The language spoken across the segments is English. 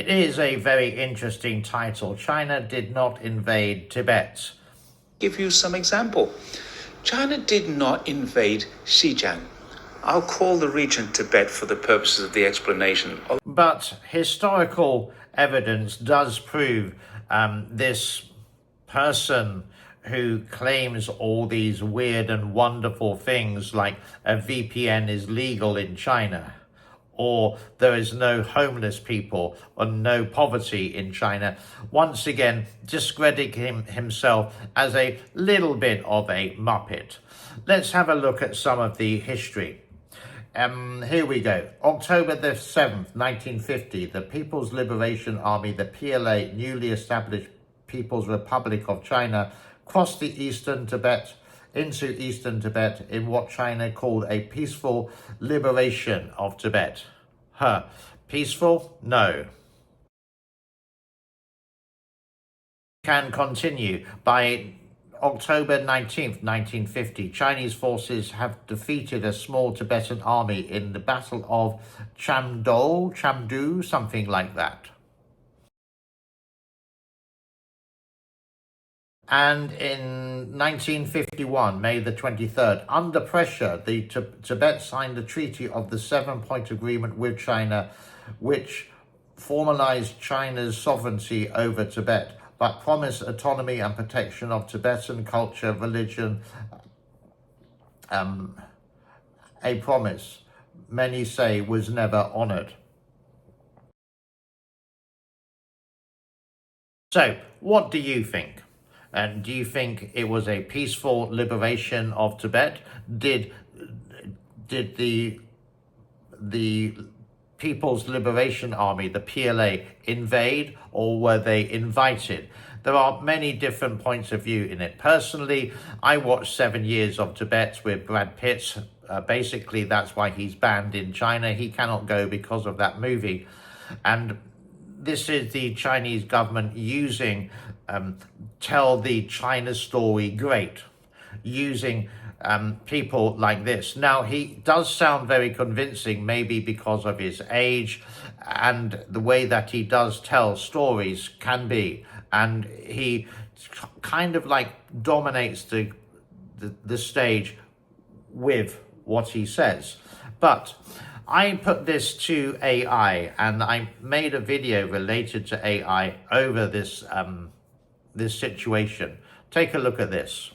It is a very interesting title. China did not invade Tibet. Give you some example. China did not invade Xinjiang. I'll call the region Tibet for the purposes of the explanation. But historical evidence does prove this person who claims all these weird and wonderful things like a VPN is legal in China, or there is no homeless people or no poverty in China, once again discrediting himself as a little bit of a muppet. Let's have a look at some of the history. Here we go. October the 7th, 1950, the People's Liberation Army, the PLA, newly established People's Republic of China, crossed the eastern Tibet into eastern Tibet in what China called a peaceful liberation of Tibet. Peaceful? No. Can continue. By October 19th, 1950, Chinese forces have defeated a small Tibetan army in the Battle of Chamdu, something like that. And in 1951, May the 23rd, under pressure, the Tibet signed the Treaty of the 7-Point Agreement with China, which formalized China's sovereignty over Tibet, but promised autonomy and protection of Tibetan culture, religion, a promise many say was never honored. So, what do you think? And do you think it was a peaceful liberation of Tibet? Did the People's Liberation Army, the PLA, invade, or were they invited? There are many different points of view in it. Personally, I watched 7 Years of Tibet with Brad Pitt. Basically, that's why he's banned in China. He cannot go because of that movie. And this is the Chinese government using tell the China story great, using people like this. Now, he does sound very convincing, maybe because of his age and the way that he does tell stories can be. And he kind of like dominates the stage with what he says. But I put this to AI, and I made a video related to AI over this this situation. Take a look at this.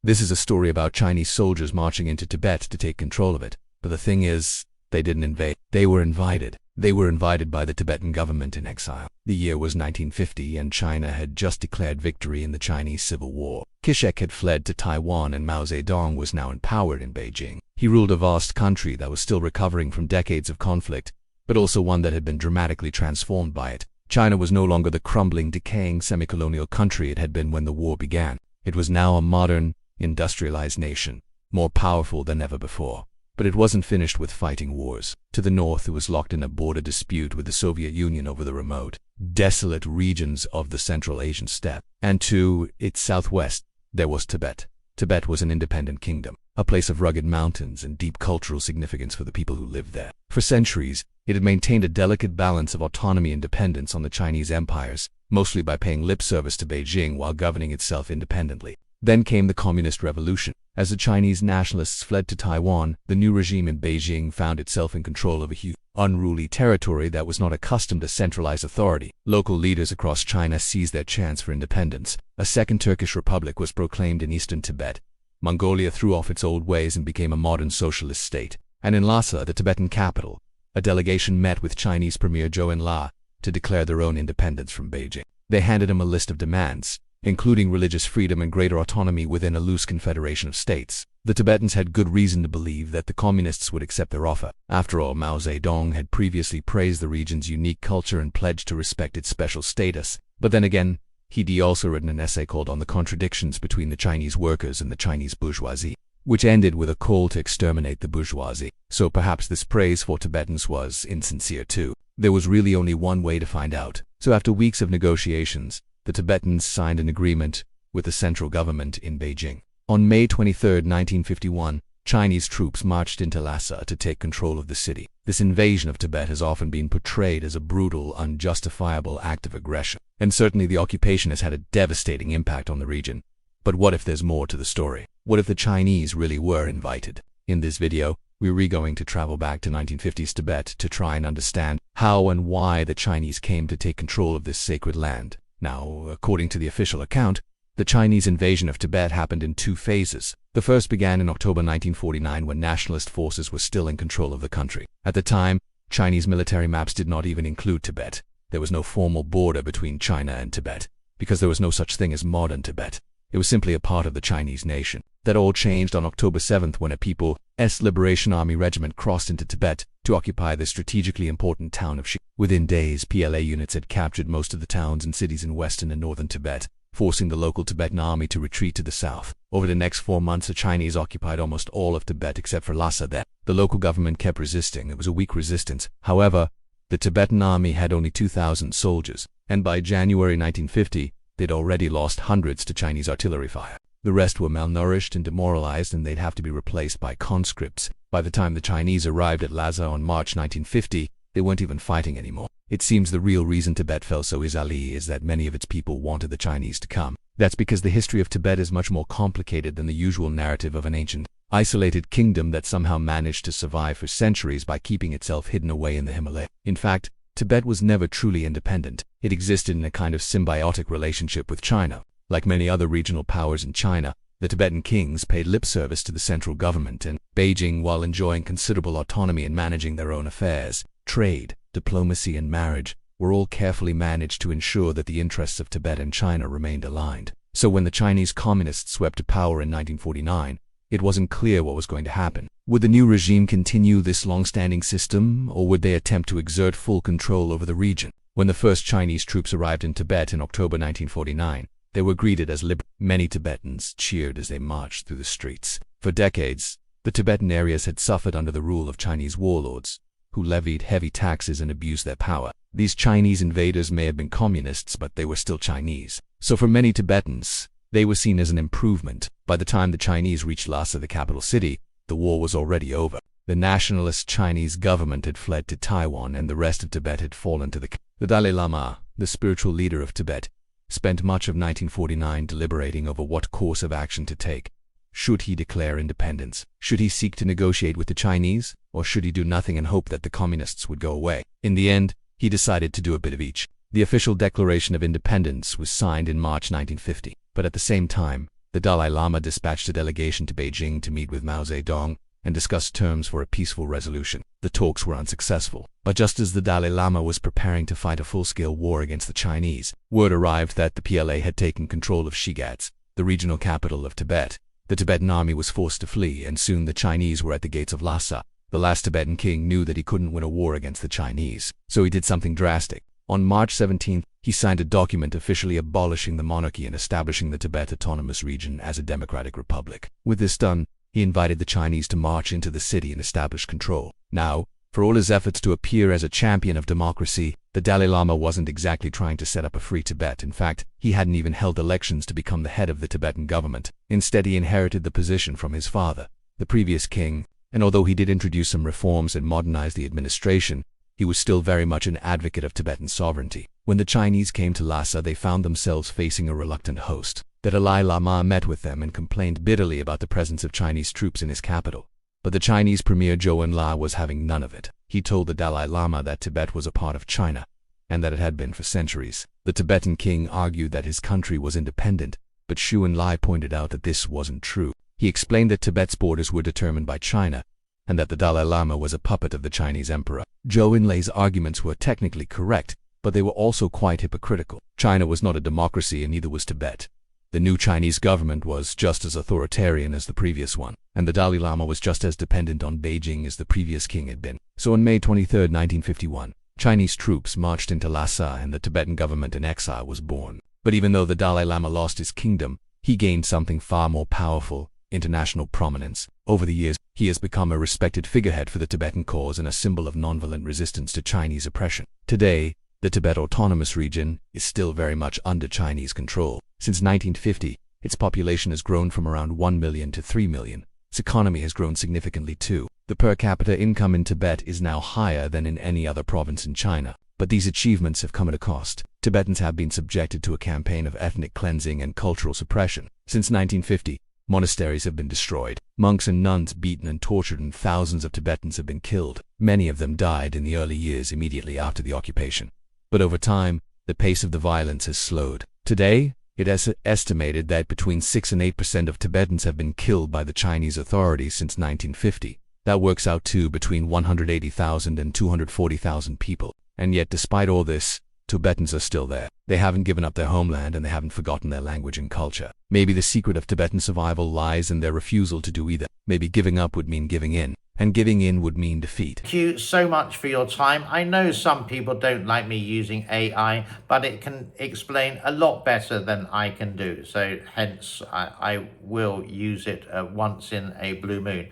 This is a story about Chinese soldiers marching into Tibet to take control of it. But the thing is, they didn't invade. They were invited. They were invited by the Tibetan government in exile. The year was 1950, and China had just declared victory in the Chinese Civil War. Kishek had fled to Taiwan, and Mao Zedong was now in power in Beijing. He ruled a vast country that was still recovering from decades of conflict, but also one that had been dramatically transformed by it. China was no longer the crumbling, decaying semi-colonial country it had been when the war began. It was now a modern, industrialized nation, more powerful than ever before. But it wasn't finished with fighting wars. To the north, it was locked in a border dispute with the Soviet Union over the remote, desolate regions of the Central Asian steppe. And to its southwest, there was Tibet. Tibet was an independent kingdom, a place of rugged mountains and deep cultural significance for the people who lived there. For centuries, it had maintained a delicate balance of autonomy and dependence on the Chinese empires, mostly by paying lip service to Beijing while governing itself independently. Then came the Communist Revolution. As the Chinese nationalists fled to Taiwan, the new regime in Beijing found itself in control of a huge, unruly territory that was not accustomed to centralized authority. Local leaders across China seized their chance for independence. A second Turkish republic was proclaimed in eastern Tibet. Mongolia threw off its old ways and became a modern socialist state. And in Lhasa, the Tibetan capital, a delegation met with Chinese Premier Zhou Enlai to declare their own independence from Beijing. They handed him a list of demands, including religious freedom and greater autonomy within a loose confederation of states. The Tibetans had good reason to believe that the communists would accept their offer. After all, Mao Zedong had previously praised the region's unique culture and pledged to respect its special status. But then again, he'd also written an essay called On the Contradictions Between the Chinese Workers and the Chinese Bourgeoisie, which ended with a call to exterminate the bourgeoisie. So perhaps this praise for Tibetans was insincere too. There was really only one way to find out. So after weeks of negotiations, the Tibetans signed an agreement with the central government in Beijing. On May 23, 1951, Chinese troops marched into Lhasa to take control of the city. This invasion of Tibet has often been portrayed as a brutal, unjustifiable act of aggression, and certainly the occupation has had a devastating impact on the region. But what if there's more to the story? What if the Chinese really were invited? In this video, we're going to travel back to 1950s Tibet to try and understand how and why the Chinese came to take control of this sacred land. Now, according to the official account, the Chinese invasion of Tibet happened in two phases. The first began in October 1949 when nationalist forces were still in control of the country. At the time, Chinese military maps did not even include Tibet. There was no formal border between China and Tibet, because there was no such thing as modern Tibet. It was simply a part of the Chinese nation. That all changed on October 7th when a People's Liberation Army regiment crossed into Tibet to occupy the strategically important town of Shi. Within days, PLA units had captured most of the towns and cities in western and northern Tibet, forcing the local Tibetan army to retreat to the south. Over the next 4 months, the Chinese occupied almost all of Tibet except for Lhasa. There, the local government kept resisting. It was a weak resistance. However, the Tibetan army had only 2,000 soldiers, and by January 1950, they'd already lost hundreds to Chinese artillery fire. The rest were malnourished and demoralized, and they'd have to be replaced by conscripts. By the time the Chinese arrived at Lhasa on March 1950, they weren't even fighting anymore. It seems the real reason Tibet fell so easily is that many of its people wanted the Chinese to come. That's because the history of Tibet is much more complicated than the usual narrative of an ancient, isolated kingdom that somehow managed to survive for centuries by keeping itself hidden away in the Himalayas. In fact, Tibet was never truly independent. It existed in a kind of symbiotic relationship with China. Like many other regional powers in China, the Tibetan kings paid lip service to the central government, and Beijing, while enjoying considerable autonomy in managing their own affairs, trade, diplomacy, and marriage, were all carefully managed to ensure that the interests of Tibet and China remained aligned. So when the Chinese communists swept to power in 1949, it wasn't clear what was going to happen. Would the new regime continue this long-standing system, or would they attempt to exert full control over the region? When the first Chinese troops arrived in Tibet in October 1949, they were greeted as liberals. Many Tibetans cheered as they marched through the streets. For decades, the Tibetan areas had suffered under the rule of Chinese warlords, who levied heavy taxes and abused their power. These Chinese invaders may have been communists, but they were still Chinese. So for many Tibetans, they were seen as an improvement. By the time the Chinese reached Lhasa, the capital city, the war was already over. The nationalist Chinese government had fled to Taiwan, and the rest of Tibet had fallen to the Dalai Lama, the spiritual leader of Tibet, spent much of 1949 deliberating over what course of action to take. Should he declare independence? Should he seek to negotiate with the Chinese? Or should he do nothing and hope that the communists would go away? In the end, he decided to do a bit of each. The official Declaration of Independence was signed in March 1950, but at the same time, the Dalai Lama dispatched a delegation to Beijing to meet with Mao Zedong and discuss terms for a peaceful resolution. The talks were unsuccessful, but just as the Dalai Lama was preparing to fight a full-scale war against the Chinese, word arrived that the PLA had taken control of Shigatse, the regional capital of Tibet. The Tibetan army was forced to flee, and soon the Chinese were at the gates of Lhasa. The last Tibetan king knew that he couldn't win a war against the Chinese, so he did something drastic. On March 17th, he signed a document officially abolishing the monarchy and establishing the Tibet Autonomous Region as a democratic republic. With this done, he invited the Chinese to march into the city and establish control. Now, for all his efforts to appear as a champion of democracy, the Dalai Lama wasn't exactly trying to set up a free Tibet. In fact, he hadn't even held elections to become the head of the Tibetan government. Instead, he inherited the position from his father, the previous king, and although he did introduce some reforms and modernize the administration, he was still very much an advocate of Tibetan sovereignty. When the Chinese came to Lhasa, they found themselves facing a reluctant host. The Dalai Lama met with them and complained bitterly about the presence of Chinese troops in his capital. But the Chinese premier Zhou Enlai was having none of it. He told the Dalai Lama that Tibet was a part of China, and that it had been for centuries. The Tibetan king argued that his country was independent, but Zhou Enlai pointed out that this wasn't true. He explained that Tibet's borders were determined by China, and that the Dalai Lama was a puppet of the Chinese emperor. Zhou Enlai's arguments were technically correct, but they were also quite hypocritical. China was not a democracy, and neither was Tibet. The new Chinese government was just as authoritarian as the previous one, and the Dalai Lama was just as dependent on Beijing as the previous king had been. So on May 23, 1951, Chinese troops marched into Lhasa, and the Tibetan government in exile was born. But even though the Dalai Lama lost his kingdom, he gained something far more powerful: international prominence. Over the years, he has become a respected figurehead for the Tibetan cause and a symbol of nonviolent resistance to Chinese oppression. Today, the Tibet Autonomous Region is still very much under Chinese control. Since 1950, its population has grown from around 1 million to 3 million, Its economy has grown significantly too. The per capita income in Tibet is now higher than in any other province in China. But these achievements have come at a cost. Tibetans have been subjected to a campaign of ethnic cleansing and cultural suppression. Since 1950, monasteries have been destroyed, monks and nuns beaten and tortured, and thousands of Tibetans have been killed. Many of them died in the early years immediately after the occupation. But over time, the pace of the violence has slowed. Today, it is estimated that between 6 and 8% of Tibetans have been killed by the Chinese authorities since 1950. That works out to between 180,000 and 240,000 people. And yet, despite all this, Tibetans are still there. They haven't given up their homeland and they haven't forgotten their language and culture. Maybe the secret of Tibetan survival lies in their refusal to do either. Maybe giving up would mean giving in, and giving in would mean defeat. Thank you so much for your time. I know some people don't like me using AI, but it can explain a lot better than I can do. So hence, I will use it once in a blue moon.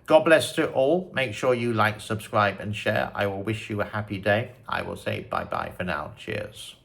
God bless to all. Make sure you like, subscribe, and share. I will wish you a happy day. I will say bye-bye for now. Cheers.